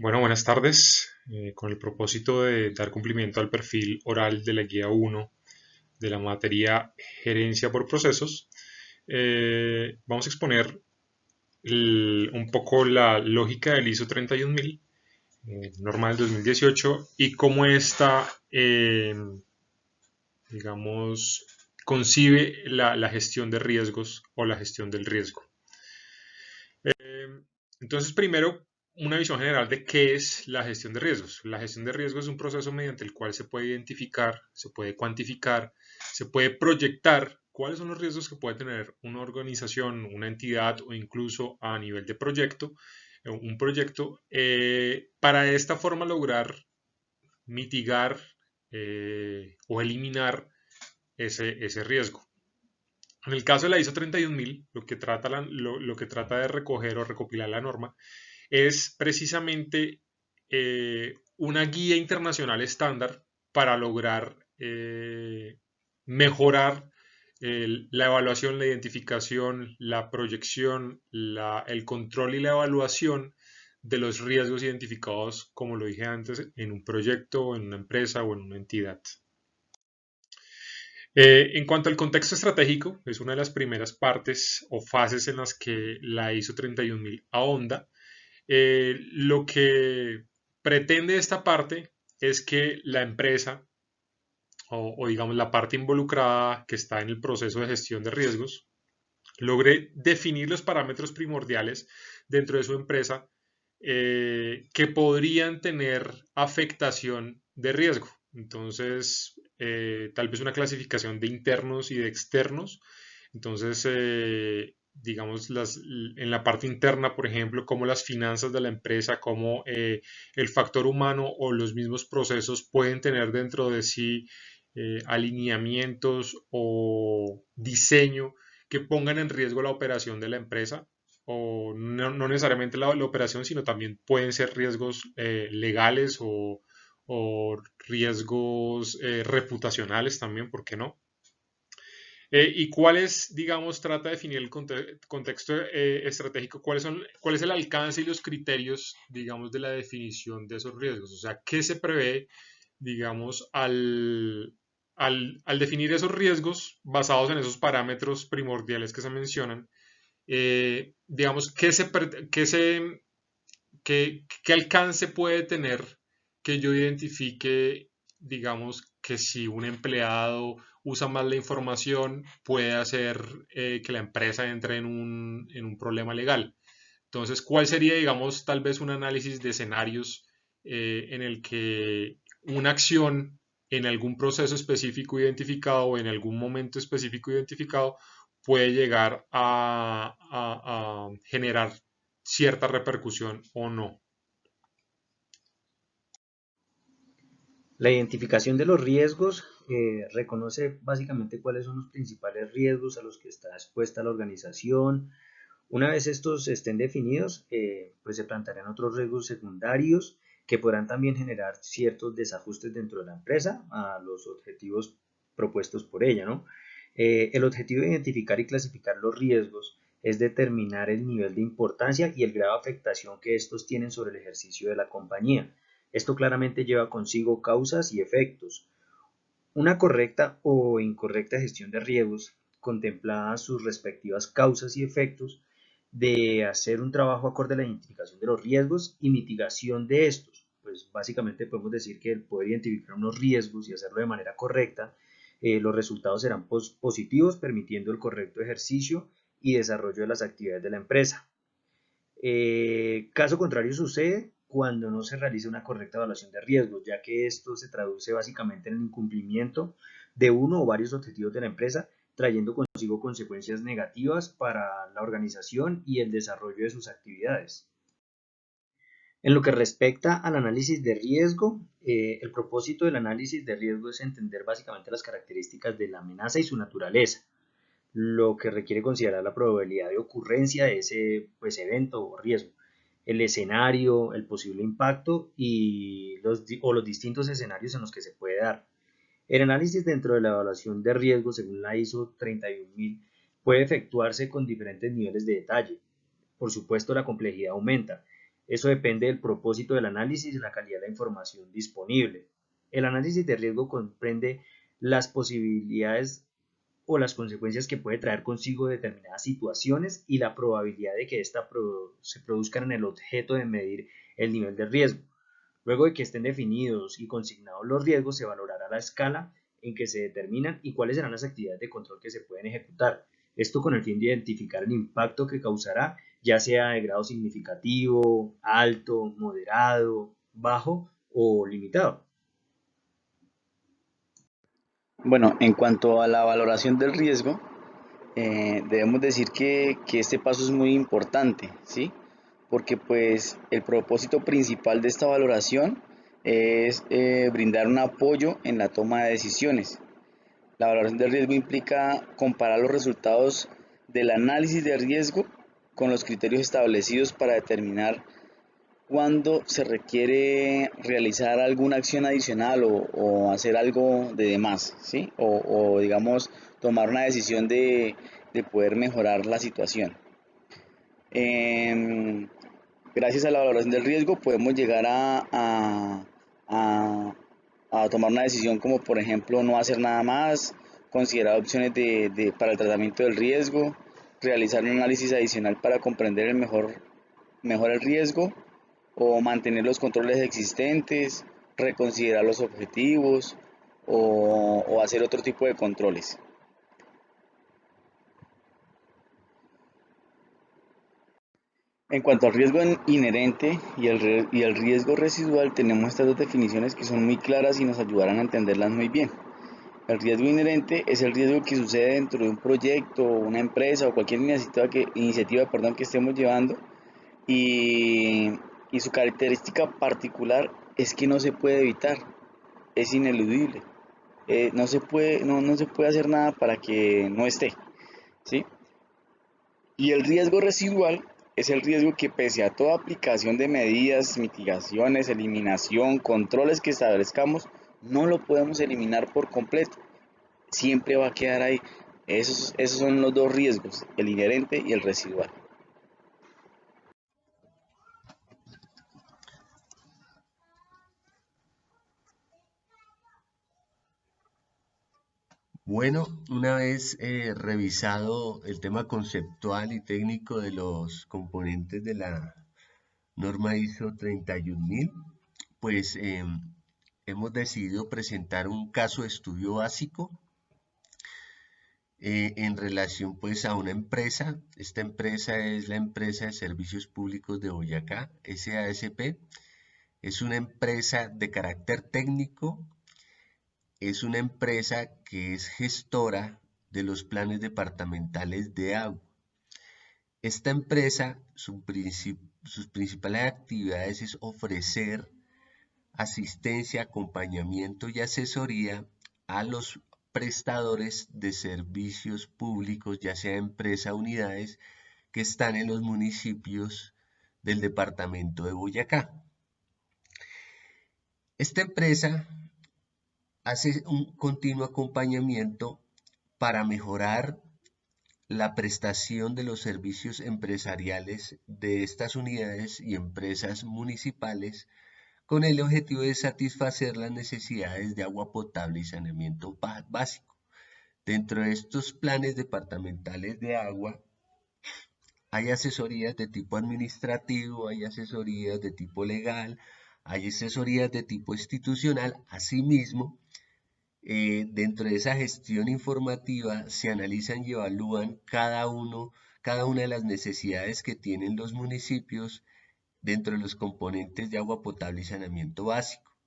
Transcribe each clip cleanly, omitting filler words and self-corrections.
Bueno, buenas tardes. Con el propósito de dar cumplimiento al perfil oral de la guía 1 de la materia Gerencia por Procesos, vamos a exponer un poco la lógica del ISO 31000, norma del 2018, y cómo esta, digamos, concibe la gestión de riesgos o la gestión del riesgo. Entonces, primero, una visión general de qué es la gestión de riesgos. La gestión de riesgos es un proceso mediante el cual se puede identificar, se puede cuantificar, se puede proyectar cuáles son los riesgos que puede tener una organización, una entidad o incluso a nivel de proyecto, un proyecto, para de esta forma lograr mitigar o eliminar ese riesgo. En el caso de la ISO 31000, lo que trata de recoger o recopilar la norma es precisamente una guía internacional estándar para lograr mejorar la evaluación, la identificación, la proyección, el control y la evaluación de los riesgos identificados, como lo dije antes, en un proyecto, en una empresa o en una entidad. En cuanto al contexto estratégico, es una de las primeras partes o fases en las que la ISO 31000 ahonda. Lo que pretende esta parte es que la empresa o digamos la parte involucrada que está en el proceso de gestión de riesgos logre definir los parámetros primordiales dentro de su empresa que podrían tener afectación de riesgo. Entonces, tal vez una clasificación de internos y de externos. Entonces, digamos, en la parte interna, por ejemplo, cómo las finanzas de la empresa, cómo el factor humano o los mismos procesos pueden tener dentro de sí alineamientos o diseño que pongan en riesgo la operación de la empresa o no necesariamente la operación, sino también pueden ser riesgos legales o riesgos reputacionales también, ¿por qué no? ¿Y cuál es, digamos, trata de definir el contexto estratégico? ¿Cuál es el alcance y los criterios, digamos, de la definición de esos riesgos? O sea, ¿qué se prevé, digamos, al definir esos riesgos basados en esos parámetros primordiales que se mencionan? Digamos, qué alcance puede tener que yo identifique, digamos, que si un empleado usa mal la información, puede hacer que la empresa entre en un problema legal. Entonces, ¿cuál sería, digamos, tal vez un análisis de escenarios en el que una acción en algún proceso específico identificado o en algún momento específico identificado puede llegar a generar cierta repercusión o no? La identificación de los riesgos reconoce básicamente cuáles son los principales riesgos a los que está expuesta la organización. Una vez estos estén definidos, pues se plantearán otros riesgos secundarios que podrán también generar ciertos desajustes dentro de la empresa a los objetivos propuestos por ella, ¿no? El objetivo de identificar y clasificar los riesgos es determinar el nivel de importancia y el grado de afectación que estos tienen sobre el ejercicio de la compañía. Esto claramente lleva consigo causas y efectos. Una correcta o incorrecta gestión de riesgos, contempladas sus respectivas causas y efectos, de hacer un trabajo acorde a la identificación de los riesgos y mitigación de estos. Pues básicamente podemos decir que el poder identificar unos riesgos y hacerlo de manera correcta, los resultados serán positivos, permitiendo el correcto ejercicio y desarrollo de las actividades de la empresa. Caso contrario sucede cuando no se realiza una correcta evaluación de riesgos, ya que esto se traduce básicamente en el incumplimiento de uno o varios objetivos de la empresa, trayendo consigo consecuencias negativas para la organización y el desarrollo de sus actividades. En lo que respecta al análisis de riesgo, el propósito del análisis de riesgo es entender básicamente las características de la amenaza y su naturaleza, lo que requiere considerar la probabilidad de ocurrencia de ese pues, evento o riesgo, el escenario, el posible impacto y los distintos escenarios en los que se puede dar. El análisis dentro de la evaluación de riesgo según la ISO 31000 puede efectuarse con diferentes niveles de detalle. Por supuesto, la complejidad aumenta. Eso depende del propósito del análisis y la calidad de la información disponible. El análisis de riesgo comprende las posibilidades o las consecuencias que puede traer consigo determinadas situaciones y la probabilidad de que ésta se produzcan en el objeto de medir el nivel de riesgo. Luego de que estén definidos y consignados los riesgos, se valorará la escala en que se determinan y cuáles serán las actividades de control que se pueden ejecutar. Esto con el fin de identificar el impacto que causará, ya sea de grado significativo, alto, moderado, bajo o limitado. Bueno, en cuanto a la valoración del riesgo, debemos decir que este paso es muy importante, ¿sí? Porque pues el propósito principal de esta valoración es brindar un apoyo en la toma de decisiones. La valoración del riesgo implica comparar los resultados del análisis de riesgo con los criterios establecidos para determinar cuándo se requiere realizar alguna acción adicional o hacer algo de demás, ¿sí? O, digamos, tomar una decisión de poder mejorar la situación. Em, Gracias a la valoración del riesgo podemos llegar a- a tomar una decisión como por ejemplo no hacer nada más, considerar opciones para el tratamiento del riesgo, realizar un análisis adicional para comprender mejor el riesgo o mantener los controles existentes, reconsiderar los objetivos o hacer otro tipo de controles. En cuanto al riesgo inherente y el riesgo residual, tenemos estas dos definiciones que son muy claras y nos ayudarán a entenderlas muy bien. El riesgo inherente es el riesgo que sucede dentro de un proyecto, una empresa o cualquier iniciativa que estemos llevando y, y su característica particular es que no se puede evitar, es ineludible. No se puede hacer nada para que no esté, ¿sí? Y el riesgo residual es el riesgo que pese a toda aplicación de medidas, mitigaciones, eliminación, controles que establezcamos, no lo podemos eliminar por completo. Siempre va a quedar ahí. Esos son los dos riesgos, el inherente y el residual. Bueno, una vez revisado el tema conceptual y técnico de los componentes de la norma ISO 31000, pues hemos decidido presentar un caso de estudio básico en relación pues a una empresa. Esta empresa es la empresa de servicios públicos de Boyacá, SASP. Es una empresa de carácter técnico, es una empresa que es gestora de los planes departamentales de agua. Esta empresa, sus principales actividades es ofrecer asistencia, acompañamiento y asesoría a los prestadores de servicios públicos, ya sea empresa o unidades, que están en los municipios del departamento de Boyacá. Esta empresa hace un continuo acompañamiento para mejorar la prestación de los servicios empresariales de estas unidades y empresas municipales con el objetivo de satisfacer las necesidades de agua potable y saneamiento básico. Dentro de estos planes departamentales de agua hay asesorías de tipo administrativo, hay asesorías de tipo legal, hay asesorías de tipo institucional. Asimismo, dentro de esa gestión informativa se analizan y evalúan cada una de las necesidades que tienen los municipios dentro de los componentes de agua potable y saneamiento básico.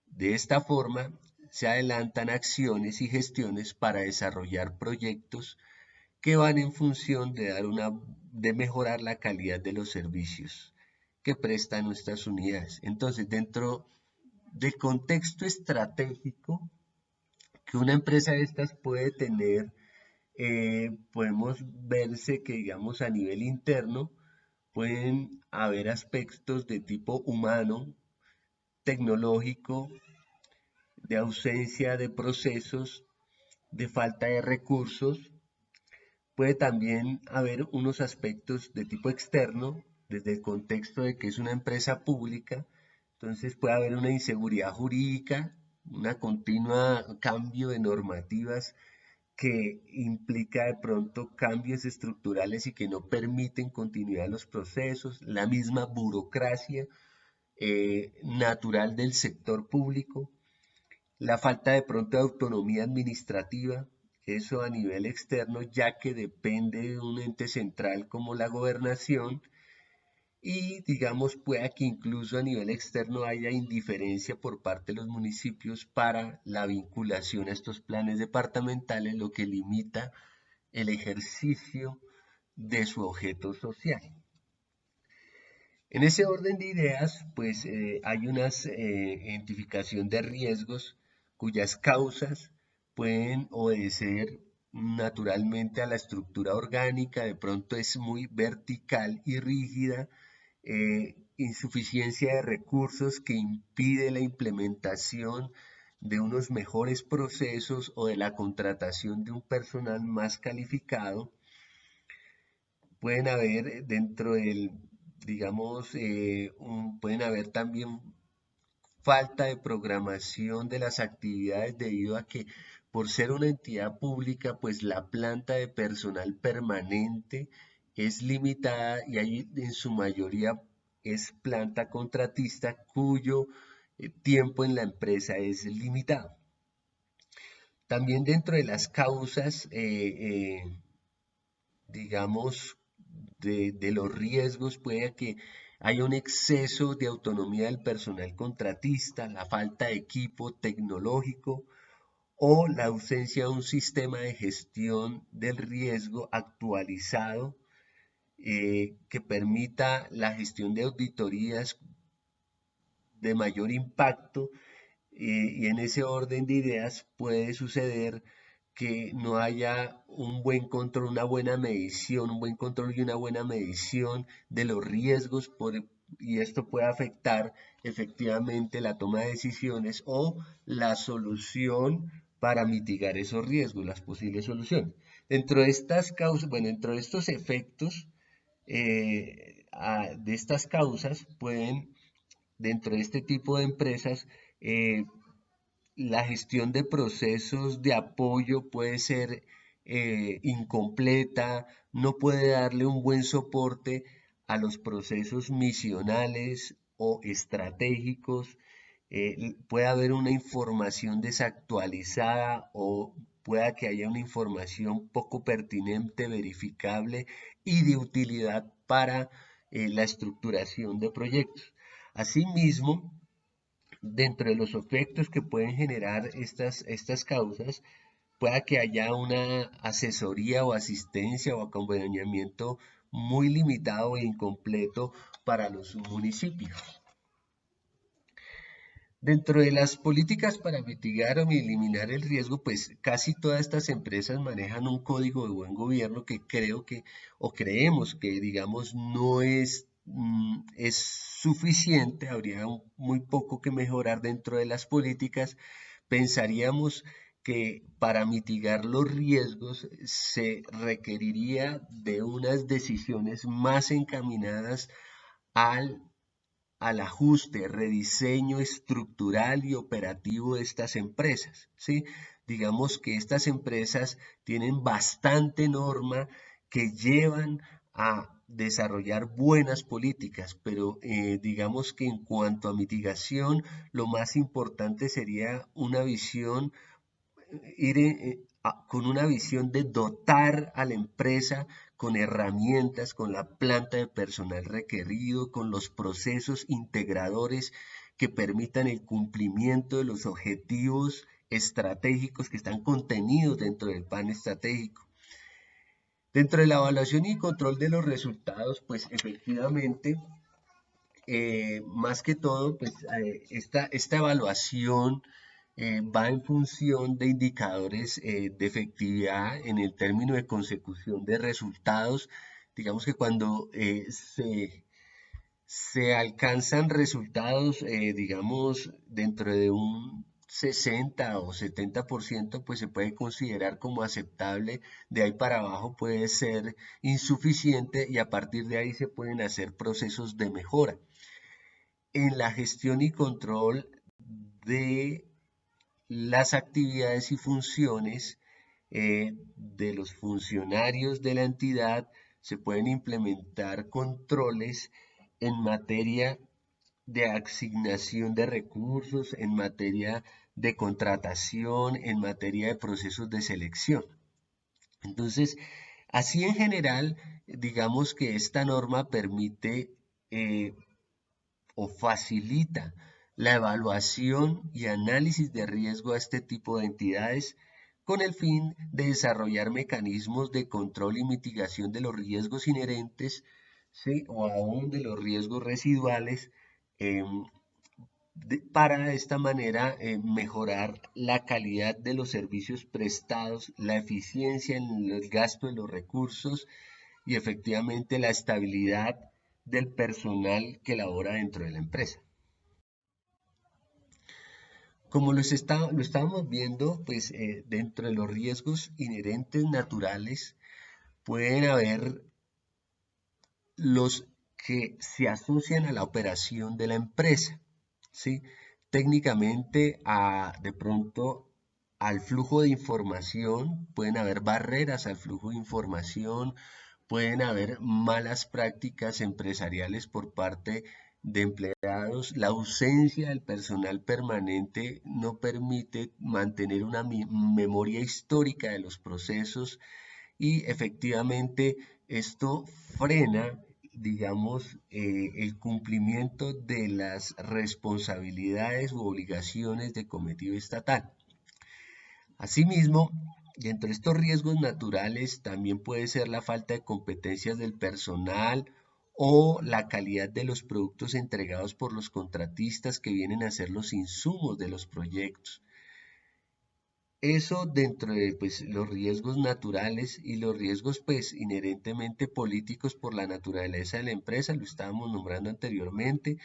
De esta forma, se adelantan acciones y gestiones para desarrollar proyectos que van en función de mejorar la calidad de los servicios que prestan nuestras unidades. Entonces, dentro del contexto estratégico que una empresa de estas puede tener, podemos verse que, digamos, a nivel interno pueden haber aspectos de tipo humano, tecnológico, de ausencia de procesos, de falta de recursos. Puede también haber unos aspectos de tipo externo, desde el contexto de que es una empresa pública, entonces puede haber una inseguridad jurídica, una continua cambio de normativas que implica de pronto cambios estructurales y que no permiten continuidad de los procesos, la misma burocracia natural del sector público, la falta de pronto de autonomía administrativa, eso a nivel externo, ya que depende de un ente central como la gobernación, y digamos pueda que incluso a nivel externo haya indiferencia por parte de los municipios para la vinculación a estos planes departamentales, lo que limita el ejercicio de su objeto social. En ese orden de ideas, pues hay una identificación de riesgos cuyas causas pueden obedecer naturalmente a la estructura orgánica, de pronto es muy vertical y rígida, insuficiencia de recursos que impide la implementación de unos mejores procesos o de la contratación de un personal más calificado. Pueden haber dentro del, digamos, pueden haber también falta de programación de las actividades debido a que por ser una entidad pública, pues la planta de personal permanente es limitada y ahí en su mayoría es planta contratista cuyo tiempo en la empresa es limitado. También dentro de las causas, digamos, de los riesgos puede que haya un exceso de autonomía del personal contratista, la falta de equipo tecnológico o la ausencia de un sistema de gestión del riesgo actualizado que permita la gestión de auditorías de mayor impacto y en ese orden de ideas puede suceder que no haya un buen control, una buena medición, un buen control y una buena medición de los riesgos y esto puede afectar efectivamente la toma de decisiones o la solución para mitigar esos riesgos, las posibles soluciones. Dentro de estas causas, bueno, dentro de estos efectos de estas causas pueden, dentro de este tipo de empresas, la gestión de procesos de apoyo puede ser incompleta, no puede darle un buen soporte a los procesos misionales o estratégicos, puede haber una información desactualizada o pueda que haya una información poco pertinente, verificable y de utilidad para la estructuración de proyectos. Asimismo, dentro de los efectos que pueden generar estas causas, pueda que haya una asesoría o asistencia o acompañamiento muy limitado e incompleto para los municipios. Dentro de las políticas para mitigar o eliminar el riesgo, pues casi todas estas empresas manejan un código de buen gobierno que creo que, o creemos que, digamos, no es suficiente, habría muy poco que mejorar dentro de las políticas. Pensaríamos que para mitigar los riesgos se requeriría de unas decisiones más encaminadas al ajuste, rediseño estructural y operativo de estas empresas, ¿sí? Digamos que estas empresas tienen bastante norma que llevan a desarrollar buenas políticas, pero digamos que en cuanto a mitigación, lo más importante sería una visión, con una visión de dotar a la empresa con herramientas, con la planta de personal requerido, con los procesos integradores que permitan el cumplimiento de los objetivos estratégicos que están contenidos dentro del plan estratégico. Dentro de la evaluación y control de los resultados, pues efectivamente, más que todo, pues esta evaluación va en función de indicadores de efectividad en el término de consecución de resultados. Digamos que cuando se alcanzan resultados, digamos, dentro de un 60 o 70%, pues se puede considerar como aceptable. De ahí para abajo puede ser insuficiente y a partir de ahí se pueden hacer procesos de mejora. En la gestión y control de las actividades y funciones de los funcionarios de la entidad, se pueden implementar controles en materia de asignación de recursos, en materia de contratación, en materia de procesos de selección. Entonces, así en general, digamos que esta norma permite o facilita la evaluación y análisis de riesgo a este tipo de entidades con el fin de desarrollar mecanismos de control y mitigación de los riesgos inherentes, ¿sí? O aún de los riesgos residuales, para de esta manera mejorar la calidad de los servicios prestados, la eficiencia en el gasto de los recursos y efectivamente la estabilidad del personal que labora dentro de la empresa. Como lo estábamos viendo, pues dentro de los riesgos inherentes naturales pueden haber los que se asocian a la operación de la empresa, ¿sí? Técnicamente, de pronto, al flujo de información, pueden haber barreras al flujo de información, pueden haber malas prácticas empresariales por parte de empleados. La ausencia del personal permanente no permite mantener una memoria histórica de los procesos y efectivamente esto frena, digamos, el cumplimiento de las responsabilidades u obligaciones de cometido estatal. Asimismo, dentro de estos riesgos naturales también puede ser la falta de competencias del personal o la calidad de los productos entregados por los contratistas que vienen a ser los insumos de los proyectos. Eso dentro de pues, los riesgos naturales y los riesgos pues, inherentemente políticos por la naturaleza de la empresa, lo estábamos nombrando anteriormente,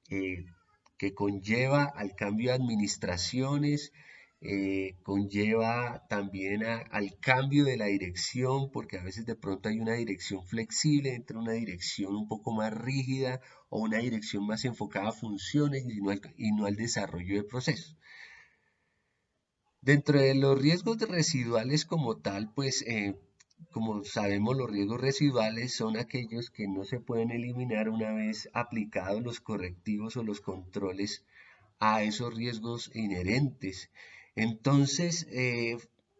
que conlleva al cambio de administraciones, conlleva también al cambio de la dirección, porque a veces de pronto hay una dirección flexible entre una dirección un poco más rígida o una dirección más enfocada a funciones y no al desarrollo de procesos. Dentro de los riesgos residuales como tal, pues como sabemos, los riesgos residuales son aquellos que no se pueden eliminar una vez aplicados los correctivos o los controles a esos riesgos inherentes. Entonces,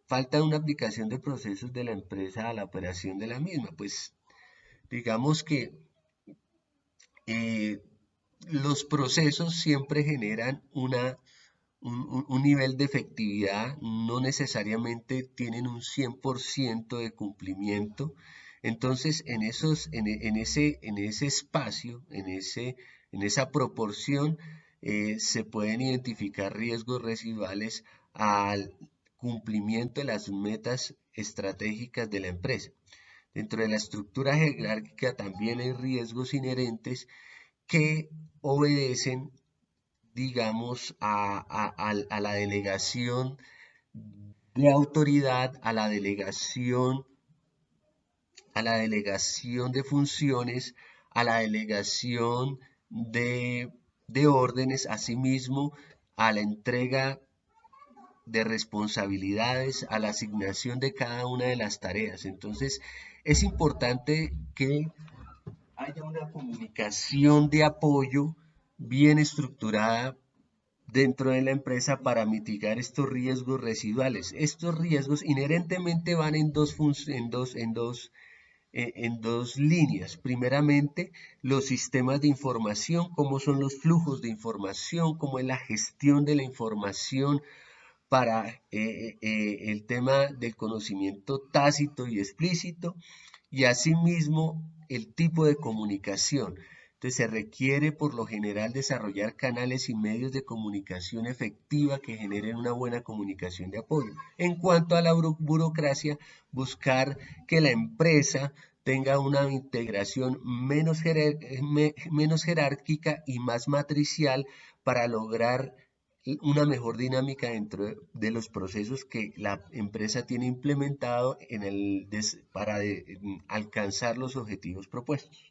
falta una aplicación de procesos de la empresa a la operación de la misma. Pues digamos que los procesos siempre generan un nivel de efectividad, no necesariamente tienen un 100% de cumplimiento. Entonces, en ese espacio, en esa proporción, se pueden identificar riesgos residuales al cumplimiento de las metas estratégicas de la empresa. Dentro de la estructura jerárquica también hay riesgos inherentes que obedecen, digamos, a la delegación de autoridad, a la delegación de funciones, a la delegación de órdenes, asimismo a la entrega de responsabilidades, a la asignación de cada una de las tareas. Entonces, es importante que haya una comunicación de apoyo bien estructurada dentro de la empresa para mitigar estos riesgos residuales. Estos riesgos inherentemente van en dos líneas. Primeramente, los sistemas de información, cómo son los flujos de información, cómo es la gestión de la información para el tema del conocimiento tácito y explícito, y asimismo el tipo de comunicación. Entonces se requiere por lo general desarrollar canales y medios de comunicación efectiva que generen una buena comunicación de apoyo. En cuanto a la burocracia, buscar que la empresa tenga una integración menos jerárquica y más matricial para lograr una mejor dinámica dentro de los procesos que la empresa tiene implementado para alcanzar los objetivos propuestos.